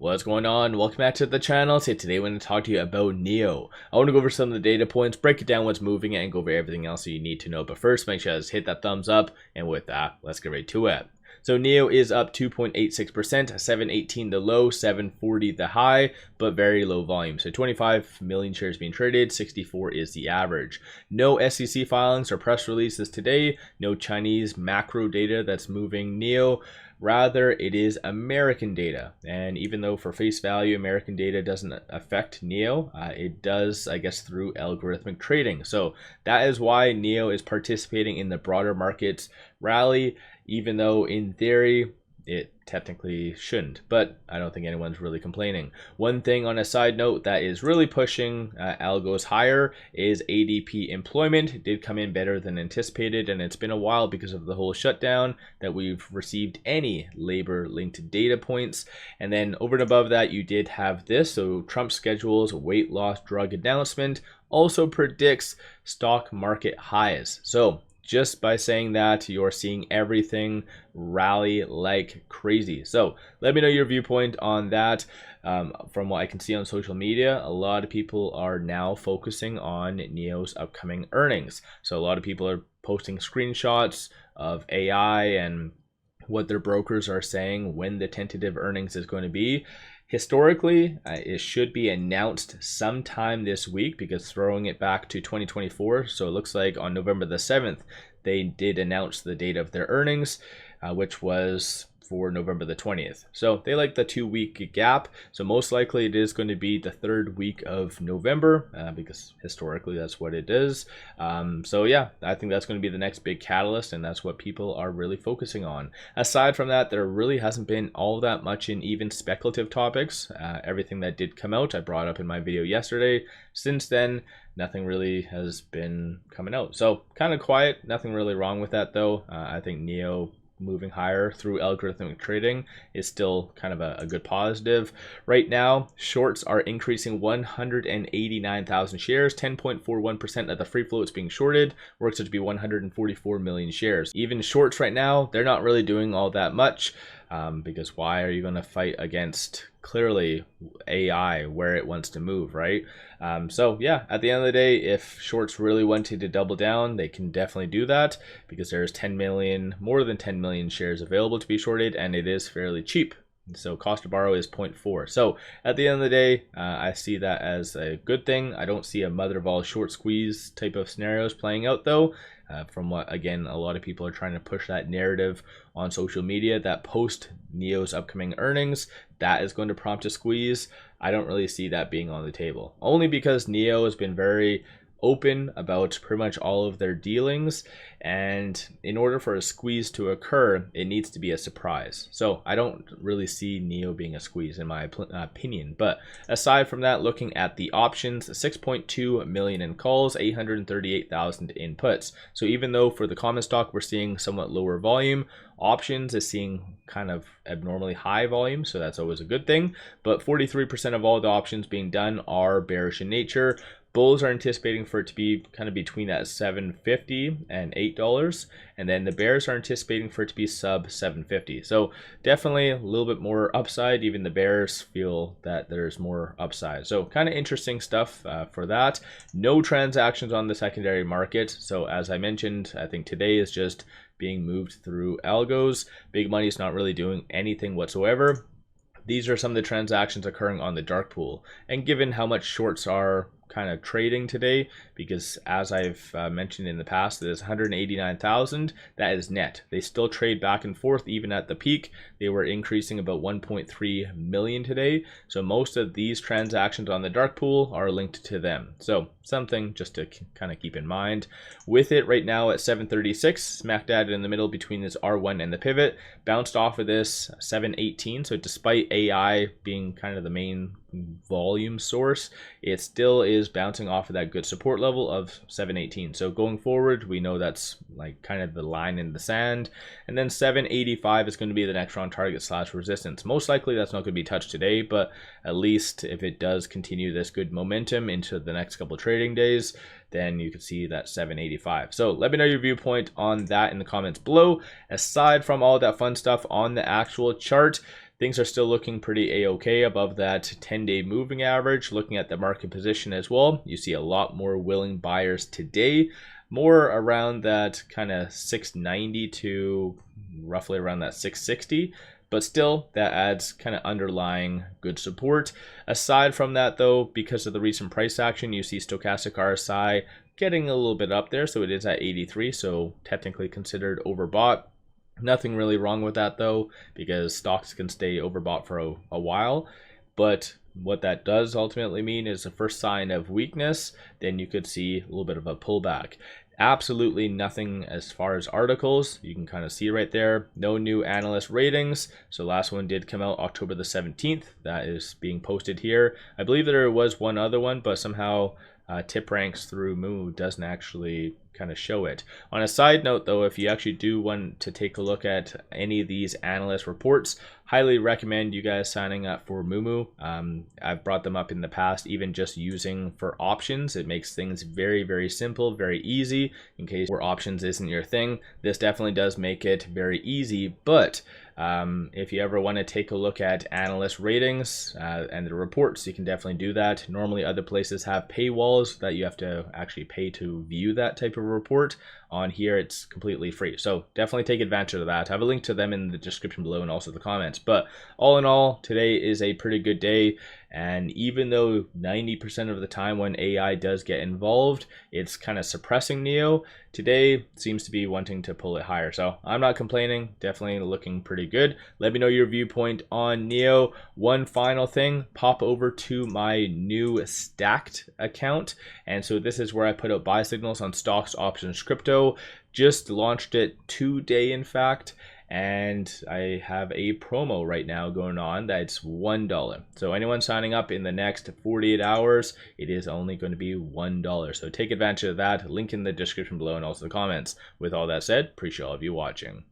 What's going on? Welcome back to the channel. So today I'm going to talk to you about NIO. I want to go over some of the data points, break it down what's moving, and go over everything else that you need to know. But first, make sure to hit that thumbs up. And with that, let's get right to it. So NIO is up 2.86%, 718 the low, 740 the high, but very low volume. So 25 million shares being traded, 64 is the average. No SEC filings or press releases today. No Chinese macro data that's moving NIO. Rather, it is American data. And even though for face value, American data doesn't affect NIO, it does, I guess, through algorithmic trading. So that is why NIO is participating in the broader markets rally, even though in theory, it technically shouldn't, but I don't think anyone's really complaining. One thing on a side note that is really pushing algos higher is ADP employment. It did come in better than anticipated, and it's been a while because of the whole shutdown that we've received any labor linked data points. And then over and above that, you did have this. So Trump schedules weight loss drug announcement also predicts stock market highs. So just by saying that, you're seeing everything rally like crazy. So let me know your viewpoint on that. From what I can see on social media, a lot of people are now focusing on NIO's upcoming earnings. So a lot of people are posting screenshots of AI and what their brokers are saying when the tentative earnings is going to be. Historically, it should be announced sometime this week, because throwing it back to 2024, so it looks like on November the 7th, they did announce the date of their earnings, which was for November the 20th. So they like the 2-week gap. So most likely it is going to be the 3rd week of November, because historically that's what it is. So yeah, I think that's going to be the next big catalyst, and that's what people are really focusing on. Aside from that, there really hasn't been all that much in even speculative topics. Everything that did come out, I brought up in my video yesterday. Since then, nothing really has been coming out. So kind of quiet, nothing really wrong with that though. I think NIO moving higher through algorithmic trading is still kind of a good positive. Right now, shorts are increasing 189,000 shares, 10.41% of the free float is being shorted, works out to be 144 million shares. Even shorts right now, they're not really doing all that much, because why are you going to fight against clearly AI where it wants to move, right? So yeah, at the end of the day, if shorts really wanted to double down, they can definitely do that, because there's 10 million, more than 10 million shares available to be shorted, and it is fairly cheap. So cost to borrow is 0.4. So at the end of the day, I see that as a good thing. I don't see a mother of all short squeeze type of scenarios playing out though. From what, again, a lot of people are trying to push that narrative on social media that post NIO's upcoming earnings, that is going to prompt a squeeze. I don't really see that being on the table, only because NIO has been very open about pretty much all of their dealings, and in order for a squeeze to occur, it needs to be a surprise. So I don't really see NIO being a squeeze in my opinion. But aside from that, looking at the options, 6.2 million in calls, 838,000 in puts. So even though for the common stock we're seeing somewhat lower volume, options is seeing kind of abnormally high volume, so that's always a good thing. But 43% of all the options being done are bearish in nature. Bulls are anticipating for it to be kind of between that $7.50 and $8, and then the bears are anticipating for it to be sub $7.50. So definitely a little bit more upside. Even the bears feel that there's more upside. So kind of interesting stuff for that. No transactions on the secondary market. So as I mentioned, I think today is just being moved through algos. Big money is not really doing anything whatsoever. These are some of the transactions occurring on the dark pool, and given how much shorts are kind of trading today, because as I've mentioned in the past, there's 189,000, that is net. They still trade back and forth. Even at the peak, they were increasing about 1.3 million today. So most of these transactions on the dark pool are linked to them. So something just to kind of keep in mind. With it right now at 736, smack dab in the middle between this R1 and the pivot, bounced off of this 718. So despite AI being kind of the main volume source, it still is bouncing off of that good support level of 718. So going forward, we know that's like kind of the line in the sand, and then 785 is going to be the next round target slash resistance. Most likely that's not going to be touched today, but at least if it does continue this good momentum into the next couple trading days, then you can see that 785. So let me know your viewpoint on that in the comments below. Aside from all that fun stuff on the actual chart, things are still looking pretty a-okay above that 10-day moving average. Looking at the market position as well, you see a lot more willing buyers today, more around that kind of 690 to roughly around that 660. But still, that adds kind of underlying good support. Aside from that, though, because of the recent price action, you see stochastic RSI getting a little bit up there. So it is at 83, so technically considered overbought. Nothing really wrong with that, though, because stocks can stay overbought for a while. But what that does ultimately mean is the first sign of weakness, then you could see a little bit of a pullback. Absolutely nothing as far as articles. You can kind of see right there, no new analyst ratings. So last one did come out October the 17th. That is being posted here. I believe there was one other one, but somehow tip ranks through Moo doesn't actually kind of show it. On a side note, though, if you actually do want to take a look at any of these analyst reports, highly recommend you guys signing up for Moomoo. I've brought them up in the past, even just using for options. It makes things very, very simple, very easy. In case where options isn't your thing, this definitely does make it very easy. But if you ever want to take a look at analyst ratings and the reports, you can definitely do that. Normally other places have paywalls that you have to actually pay to view that type of report. On here, it's completely free. So definitely take advantage of that. I have a link to them in the description below and also the comments. But all in all, today is a pretty good day. And even though 90% of the time when AI does get involved, it's kind of suppressing NIO, today seems to be wanting to pull it higher. So I'm not complaining, definitely looking pretty good. Let me know your viewpoint on NIO. One final thing, pop over to my new Stacked account. And so this is where I put out buy signals on stocks, options, crypto. Just launched it today, in fact. And I have a promo right now going on that's $1. So anyone signing up in the next 48 hours, it is only going to be $1. So take advantage of that. Link in the description below and also the comments. With all that said, appreciate all of you watching.